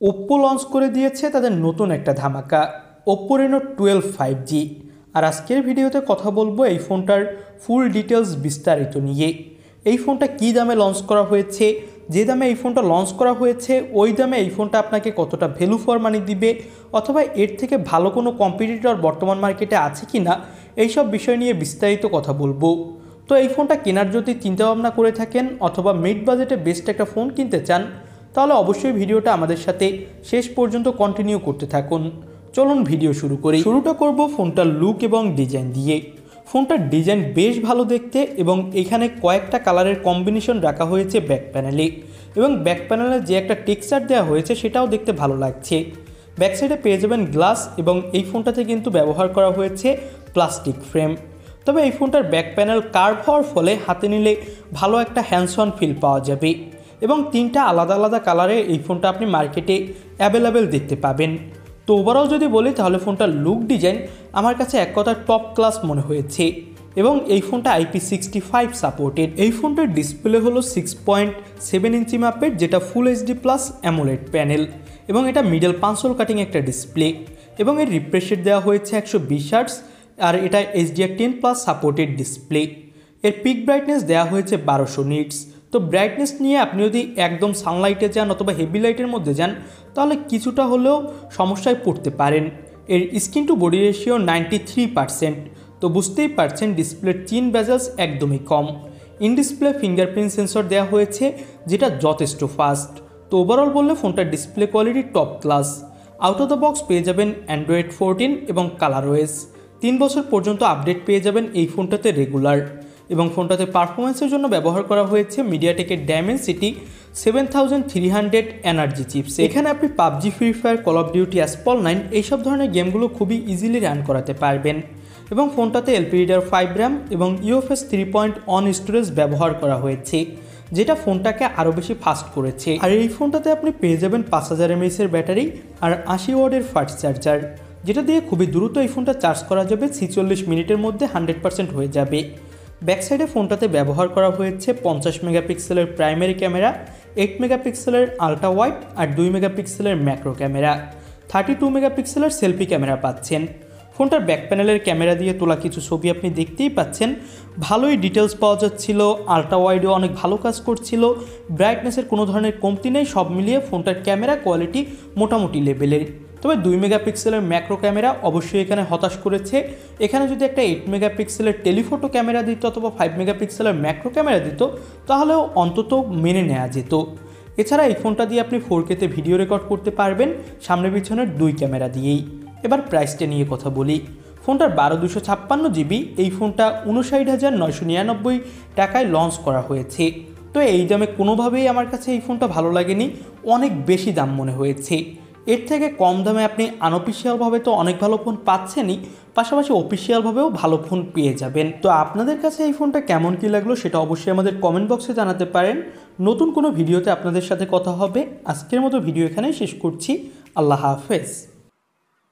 Oppo launch করে দিয়েছে তাদের নতুন একটা ধামাকা ওপ্পো রেনো 12 5G। আর আজকের ভিডিওতে কথা বলবো এই ফোনটার ফুল ডিটেলস বিস্তারিত নিয়ে। এই ফোনটা কী দামে লঞ্চ করা হয়েছে, যে দামে এই ফোনটা লঞ্চ করা হয়েছে ওই দামে এই ফোনটা আপনাকে কতটা ভ্যালু ফর মানি দিবে, অথবা এর থেকে ভালো কোনো কম্পিটিটর বর্তমান মার্কেটে আছে কি না, এইসব বিষয় নিয়ে বিস্তারিত কথা বলবো। তো এই ফোনটা কেনার যদি চিন্তাভাবনা করে থাকেন অথবা মিড বাজেটে বেস্ট একটা ফোন কিনতে চান, তাহলে অবশ্যই ভিডিওটা আমাদের সাথে শেষ পর্যন্ত কন্টিনিউ করতে থাকুন। চলুন ভিডিও শুরু করি। শুরুটা করব ফোনটার লুক এবং ডিজাইন দিয়ে। ফোনটার ডিজাইন বেশ ভালো দেখতে এবং এখানে কয়েকটা কালারের কম্বিনেশন রাখা হয়েছে ব্যাক প্যানেলে, এবং ব্যাক প্যানেলে যে একটা টেক্সচার দেওয়া হয়েছে সেটাও দেখতে ভালো লাগছে। ব্যাক সাইডে পেয়ে যাবেন গ্লাস এবং এই ফোনটাতে কিন্তু ব্যবহার করা হয়েছে প্লাস্টিক ফ্রেম। তবে এই ফোনটার ব্যাক প্যানেল কার্ভ হওয়ার ফলে হাতে নিলে ভালো একটা হ্যান্ডস অন ফিল পাওয়া যাবে, এবং তিনটা আলাদা আলাদা কালারে এই ফোনটা আপনি মার্কেটে অ্যাভেলেবেল দেখতে পাবেন। তো ওভারঅল যদি বলি তাহলে ফোনটার লুক ডিজাইন আমার কাছে এক কথা টপ ক্লাস মনে হয়েছে, এবং এই ফোনটা IP65 সাপোর্টেড। এই ফোনটার ডিসপ্লে হলো 6.7 ইঞ্চি মাপের, যেটা full HD plus AMOLED panel, এবং এটা মিডল পাঁচল কাটিং একটা ডিসপ্লে, এবং এর রিফ্রেশ রেট দেওয়া হয়েছে 120 হার্টজ, আর এটা HDR10+ সাপোর্টেড ডিসপ্লে। এর পিক ব্রাইটনেস দেওয়া হয়েছে 1200 নিটস। তো ব্রাইটনেস নিয়ে আপনি যদি একদম সানলাইটে যান অথবা হেভি লাইটের মধ্যে যান তাহলে কিছুটা হলেও সমস্যায় পড়তে পারেন। এর স্ক্রিন টু বডি রেশিও 93%। তো বুঝতেই পারছেন ডিসপ্লের চিন বেজেলস একদমই কম। ইন ডিসপ্লে ফিঙ্গারপ্রিন্ট সেন্সর দেওয়া হয়েছে, যেটা যথেষ্ট ফাস্ট। তো ওভারঅল বললে ফোনটার display quality top class. Out of the box পেয়ে যাবেন অ্যান্ড্রয়েড 14 এবং কালারওয়েস। 3 বছর পর্যন্ত আপডেট পেয়ে যাবেন এই ফোনটাতে রেগুলার, এবং ফোনটাতে পারফরমেন্সের জন্য ব্যবহার করা হয়েছে মিডিয়াটেকের ডায়মেনসিটি 7300 এনার্জি চিপস। এখানে আপনি PUBG, free fire, call of duty, অ্যাসপল 9 এইসব ধরনের গেমগুলো খুবই ইজিলি রান করাতে পারবেন। এবং ফোনটাতে LPDDR 5 RAM এবং UFS 3.1 স্টোরেজ ব্যবহার করা হয়েছে, যেটা ফোনটাকে আরও বেশি ফাস্ট করেছে। আর এই ফোনটাতে আপনি পেয়ে যাবেন 5000 mAh ব্যাটারি আর 80 ওয়াটের ফাস্ট চার্জার, যেটা দিয়ে খুবই দ্রুত এই ফোনটা চার্জ করা যাবে। 46 মিনিটের মধ্যে 100% হয়ে যাবে। ব্যাক সাইডে ফোনটাতে ব্যবহার করা হয়েছে 50 মেগাপিক্সেলের প্রাইমারি ক্যামেরা, 8 মেগাপিক্সেলের আলট্রা ওয়াইড আর 2 মেগাপিক্সেলের ম্যাক্রো ক্যামেরা। 32 মেগাপিক্সেলের সেলফি ক্যামেরা পাচ্ছেন। ফোনটার ব্যাক প্যানেলের ক্যামেরা দিয়ে তোলা কিছু ছবি আপনি দেখতেই পাচ্ছেন, ভালোই ডিটেলস পাওয়া যাচ্ছিল। আলট্রা ওয়াইডও অনেক ভালো কাজ করছিল, ব্রাইটনেসের কোনো ধরনের কমতি নেই। সব মিলিয়ে ফোনটার ক্যামেরা কোয়ালিটি মোটামুটি লেভেলের। তবে 2 মেগাপিক্সেলের ম্যাক্রো ক্যামেরা অবশ্যই এখানে হতাশ করেছে। এখানে যদি একটা 8 মেগাপিক্সেলের টেলিফোটো ক্যামেরা দিত অথবা 5 মেগাপিক্সেলের ম্যাক্রো ক্যামেরা দিত তাহলেও অন্তত মেনে নেওয়া যেত। এছাড়া এই ফোনটা দিয়ে আপনি 4K তে ভিডিও রেকর্ড করতে পারবেন সামনে পিছনের 2 ক্যামেরা দিয়েই। এবার প্রাইসটা নিয়ে কথা বলি। ফোনটার 12256GB এই ফোনটা 59,999 টাকায় লঞ্চ করা হয়েছে। তো এই দামে কোনোভাবেই আমার কাছে এই ফোনটা ভালো লাগেনি, অনেক বেশি দাম মনে হয়েছে। এর থেকে কম দামে আপনি আনঅফিসিয়ালভাবে তো অনেক ভালো ফোন পাচ্ছেনই, পাশাপাশি অফিসিয়ালভাবেও ভালো ফোন পেয়ে যাবেন। তো আপনাদের কাছে এই ফোনটা কেমন কী লাগলো সেটা অবশ্যই আমাদের কমেন্ট বক্সে জানাতে পারেন। নতুন কোনো ভিডিওতে আপনাদের সাথে কথা হবে। আজকের মতো ভিডিও এখানেই শেষ করছি। আল্লাহ হাফেজ।